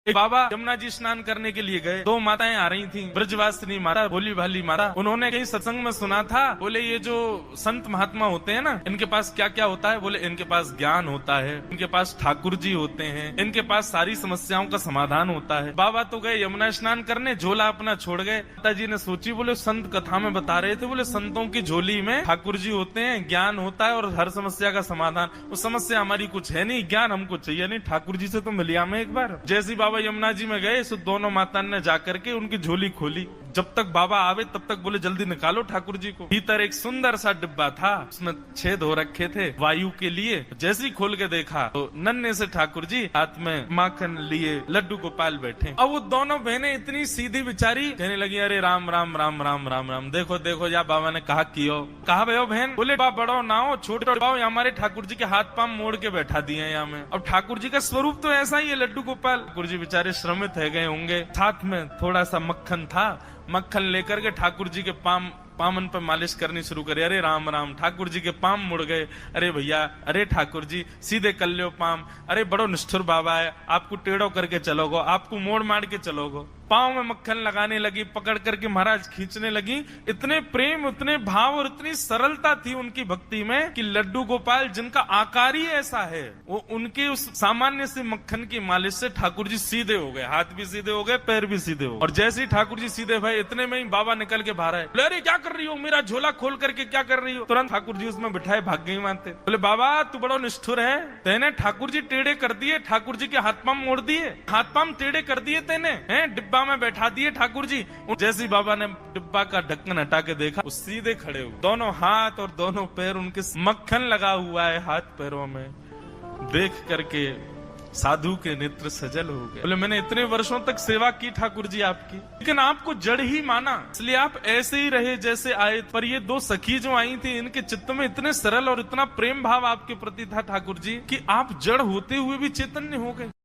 बाबा यमुना जी स्नान करने के लिए गए। दो माताएं आ रही थीं, ब्रजवासिनी माता, भोली भाली माता। उन्होंने कहीं सत्संग में सुना था, बोले ये जो संत महात्मा होते हैं ना, इनके पास क्या क्या होता है? बोले इनके पास ज्ञान होता है, इनके पास ठाकुर जी होते हैं, इनके पास सारी समस्याओं का समाधान होता है। बाबा तो गए यमुना स्नान करने, झोला अपना छोड़ गए। माता जी ने सोची, बोले संत कथा में बता रहे थे, बोले संतों की झोली में ठाकुर जी होते हैं, ज्ञान होता है और हर समस्या का समाधान। वो समस्या हमारी कुछ है नहीं, ज्ञान हमको चाहिए नहीं, ठाकुर जी से तो मिलिया में एक बार। जैसी बाबा यमुना जी में गए, सो दोनों माता ने जाकर के उनकी झोली खोली। जब तक बाबा आवे तब तक बोले जल्दी निकालो ठाकुर जी को। भीतर एक सुंदर सा डिब्बा था, उसमें छेद हो रखे थे वायु के लिए। जैसे ही खोल के देखा तो नन्हे से ठाकुर जी हाथ में माखन लिए लड्डू गोपाल बैठे। अब वो दोनों बहनें इतनी सीधी बिचारी कहने लगी, अरे राम राम राम राम राम राम, देखो देखो या बाबा ने कहा कियो। कहा भयो बहन? बोले बड़ो ना हो छोटे पाओ, हमारे ठाकुर जी के हाथ पांव मोड़ के बैठा दिए यहाँ में। अब ठाकुर जी का स्वरूप तो ऐसा ही है लड्डू गोपाल। ठाकुर जी बेचारे श्रमित है गए होंगे, साथ में थोड़ा सा मक्खन था, मक्खन लेकर के ठाकुर जी के पामन पर मालिश करनी शुरू करे। अरे राम राम, ठाकुर जी के पाम मुड़ गए। अरे भैया, अरे ठाकुर जी सीधे कर लो पाम। अरे बड़ो निष्ठुर बाबा है, आपको टेढ़ो करके चलोगो, आपको मोड़ मार के चलोगो। पांव में मक्खन लगाने लगी, पकड़ करके महाराज खींचने लगी। इतने प्रेम, इतने भाव और इतनी सरलता थी उनकी भक्ति में कि लड्डू गोपाल जिनका आकार ही ऐसा है, वो उनके उस सामान्य से मक्खन की मालिश से ठाकुर जी सीधे हो गए, हाथ भी सीधे हो गए, पैर भी सीधे हो गए। और जैसे ही ठाकुर जी सीधे भाई, इतने में ही बाबा निकल के बाहर आए। बोले अरे क्या कर रही हो, मेरा झोला खोल करके क्या कर रही हो? तुरंत ठाकुर जी उसमें बिठाए भाग गई मानते। बोले बाबा तू बड़ो निष्ठुर है, तेने ठाकुर जी टेढ़े कर दिए, ठाकुर जी के हाथ पांव मोड़ दिए, हाथ पांव टेढ़े कर दिए तेने, हैं डिब्बा में बैठा दिए ठाकुर जी। जैसे बाबा ने डिब्बा का ढक्कन हटा के देखा, वो सीधे खड़े हुए, दोनों हाथ और दोनों पैर उनके मक्खन लगा हुआ है हाथ पैरों में। देख करके साधु के नेत्र सजल हो गए। बोले मैंने इतने वर्षों तक सेवा की ठाकुर जी आपकी, लेकिन आपको जड़ ही माना, इसलिए आप ऐसे ही रहे जैसे आए। पर ये दो सखी जो आई थी, इनके चित्त में इतने सरल और इतना प्रेम भाव आपके प्रति था ठाकुर जी कि आप जड़ होते हुए भी चैतन्य हो गए।